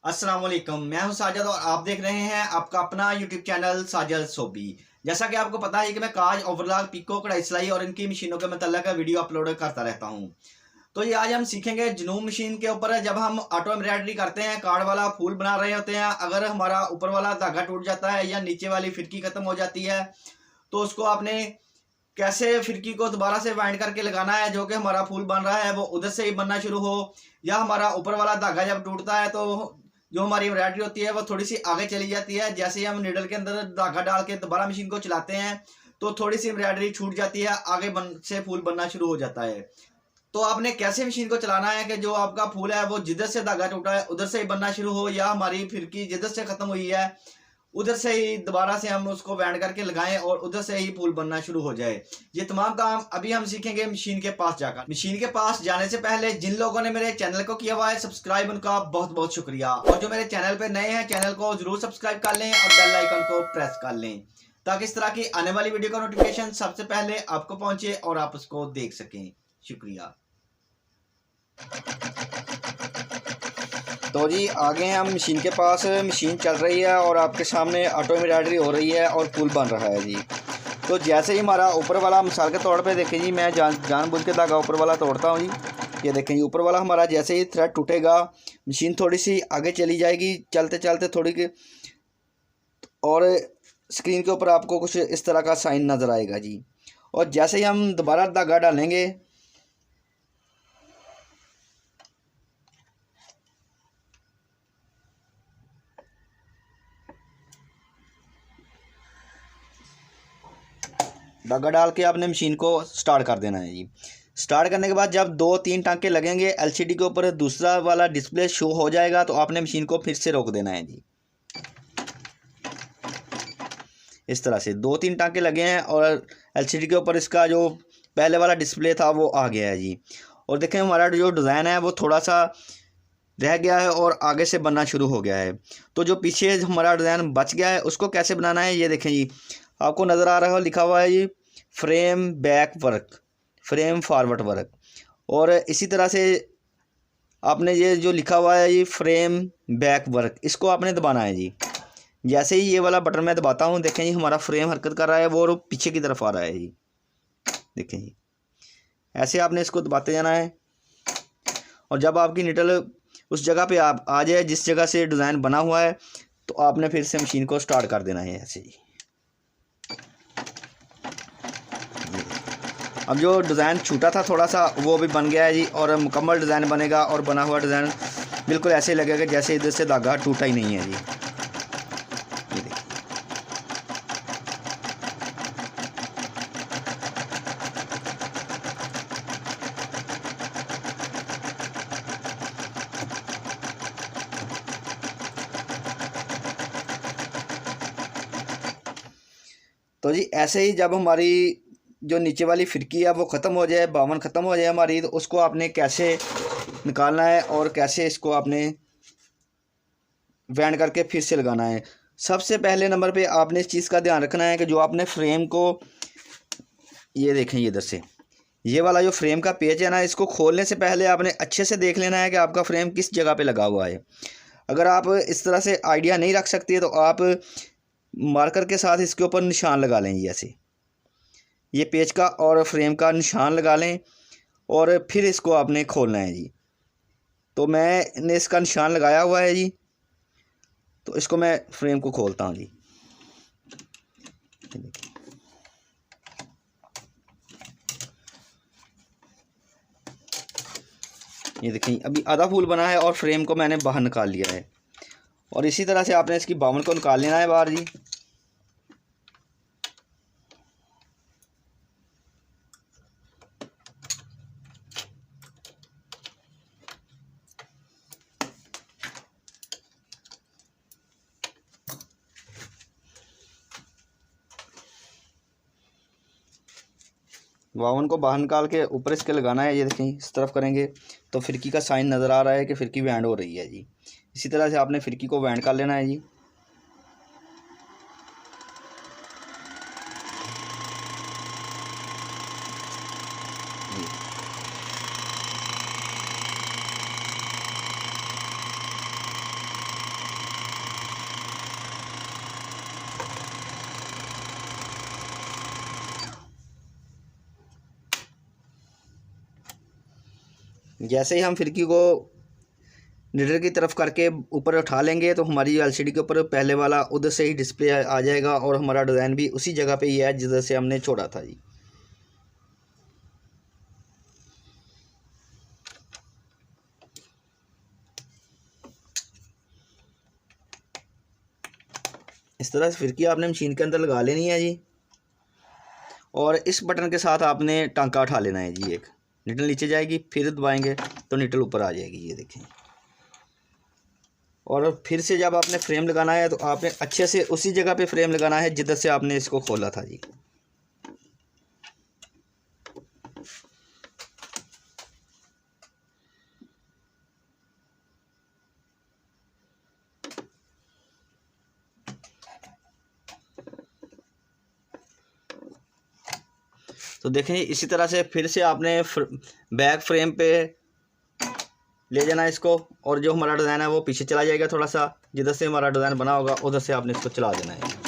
अस्सलाम वालेकुम। मैं हूं साजिद और आप देख रहे हैं आपका अपना यूट्यूब चैनल साजिद सोबी। जैसा कि आपको पता है कि मैं काज, ओवरलॉक, पिको, कढ़ाई सिलाई और इनकी मशीनों के मतलब का वीडियो अपलोड करता रहता हूं। तो ये आज हम सीखेंगे जनूम मशीन के ऊपर। जब हम ऑटो एम्ब्रॉयडरी करते हैं, कार्ड वाला फूल बना रहे होते हैं, अगर हमारा ऊपर वाला धागा टूट जाता है या नीचे वाली फिरकी खत्म हो जाती है, तो उसको आपने कैसे फिरकी को दोबारा से वाइंड करके लगाना है, जो कि हमारा फूल बन रहा है वो उधर से ही बनना शुरू हो। या हमारा ऊपर वाला धागा जब टूटता है तो जो हमारी एम्ब्रॉयडरी होती है वो थोड़ी सी आगे चली जाती है। जैसे ही हम नीडल के अंदर धागा डाल के दोबारा मशीन को चलाते हैं तो थोड़ी सी एम्ब्रॉयडरी छूट जाती है, आगे से फूल बनना शुरू हो जाता है। तो आपने कैसे मशीन को चलाना है कि जो आपका फूल है वो जिधर से धागा टूटा है उधर से ही बनना शुरू हो, या हमारी फिरकी जिधर से खत्म हुई है उधर से ही दोबारा से हम उसको बैंड करके लगाएं और उधर से ही फूल बनना शुरू हो जाए। ये तमाम काम अभी हम सीखेंगे मशीन के पास जाकर। मशीन के पास जाने से पहले जिन लोगों ने मेरे चैनल को किया हुआ है सब्सक्राइब, उनका बहुत बहुत शुक्रिया। और जो मेरे चैनल पे नए हैं, चैनल को जरूर सब्सक्राइब कर लें और बेल आइकन को प्रेस कर लें, ताकि इस तरह की आने वाली वीडियो का नोटिफिकेशन सबसे पहले आपको पहुंचे और आप उसको देख सकें। शुक्रिया। तो जी आगे हम मशीन के पास, मशीन चल रही है और आपके सामने ऑटो एम्ब्रॉयडरी हो रही है और फूल बन रहा है जी। तो जैसे ही हमारा ऊपर वाला, मिसाल के तौर पे देखें जी, मैं जानबूझ के धागा ऊपर वाला तोड़ता हूँ जी। ये देखें जी, ऊपर वाला हमारा जैसे ही थ्रेड टूटेगा मशीन थोड़ी सी आगे चली जाएगी, चलते चलते थोड़ी की, और स्क्रीन के ऊपर आपको कुछ इस तरह का साइन नज़र आएगा जी। और जैसे ही हम दोबारा धागा डालेंगे धागा डाल के आपने मशीन को स्टार्ट कर देना है जी। स्टार्ट करने के बाद जब 2-3 टांके लगेंगे, एलसीडी के ऊपर दूसरा वाला डिस्प्ले शो हो जाएगा, तो आपने मशीन को फिर से रोक देना है जी। इस तरह से 2-3 टांके लगे हैं और एलसीडी के ऊपर इसका जो पहले वाला डिस्प्ले था वो आ गया है जी। और देखें हमारा जो डिज़ाइन है वो थोड़ा सा रह गया है और आगे से बनना शुरू हो गया है। तो जो पीछे हमारा डिज़ाइन बच गया है उसको कैसे बनाना है, ये देखें जी, आपको नज़र आ रहा है, लिखा हुआ है जी frame back work, frame forward work. और इसी तरह से आपने ये जो लिखा हुआ है ये फ्रेम बैक वर्क, इसको आपने दबाना है जी। जैसे ही ये वाला बटन मैं दबाता हूँ, देखें जी हमारा फ्रेम हरकत कर रहा है वो, और पीछे की तरफ आ रहा है जी। देखें जी, ऐसे आपने इसको दबाते जाना है। और जब आपकी निडल उस जगह पे आप आ जाए जिस जगह से डिज़ाइन बना हुआ है, तो आपने फिर से मशीन को स्टार्ट कर देना है ऐसे ही। अब जो डिज़ाइन छूटा था थोड़ा सा वो भी बन गया है जी, और मुकम्मल डिज़ाइन बनेगा और बना हुआ डिज़ाइन बिल्कुल ऐसे लगेगा जैसे इधर से धागा टूटा ही नहीं है जी। ये देखिए, तो जी ऐसे ही जब हमारी जो नीचे वाली फिरकी है वो ख़त्म हो जाए, 52 ख़त्म हो जाए हमारी, तो उसको आपने कैसे निकालना है और कैसे इसको आपने बैंड करके फिर से लगाना है। सबसे पहले नंबर पे आपने इस चीज़ का ध्यान रखना है कि जो आपने फ्रेम को, ये देखें, ये इधर से ये वाला जो फ्रेम का पेज है ना, इसको खोलने से पहले आपने अच्छे से देख लेना है कि आपका फ्रेम किस जगह पे लगा हुआ है। अगर आप इस तरह से आइडिया नहीं रख सकते तो आप मार्कर के साथ इसके ऊपर निशान लगा लें, जैसे ये पेज का और फ्रेम का निशान लगा लें और फिर इसको आपने खोलना है जी। तो मैंने इसका निशान लगाया हुआ है जी, तो इसको मैं फ्रेम को खोलता हूँ जी। ये देखें अभी आधा फूल बना है और फ्रेम को मैंने बाहर निकाल लिया है। और इसी तरह से आपने इसकी बावन को निकाल लेना है बाहर जी। बावन को बाहर निकाल के ऊपर इसके लगाना है। ये देखें इस तरफ करेंगे तो फिरकी का साइन नज़र आ रहा है कि फिरकी बैंड हो रही है जी। इसी तरह से आपने फिरकी को बैंड कर लेना है जी। जैसे ही हम फिरकी को निडल की तरफ करके ऊपर उठा लेंगे तो हमारी एलसीडी के ऊपर पहले वाला उधर से ही डिस्प्ले आ जाएगा और हमारा डिज़ाइन भी उसी जगह पे ही है जिधर से हमने छोड़ा था जी। इस तरह से फिरकी आपने मशीन के अंदर लगा लेनी है जी, और इस बटन के साथ आपने टांका उठा लेना है जी। एक निडल नीचे जाएगी, फिर दबाएंगे तो निडल ऊपर आ जाएगी, ये देखें। और फिर से जब आपने फ्रेम लगाना है तो आपने अच्छे से उसी जगह पे फ्रेम लगाना है जिधर से आपने इसको खोला था जी। तो देखें इसी तरह से फिर से आपने बैक फ्रेम पे ले जाना है इसको, और जो हमारा डिज़ाइन है वो पीछे चला जाएगा थोड़ा सा, जिधर से हमारा डिज़ाइन बना होगा उधर से आपने इसको चला देना है।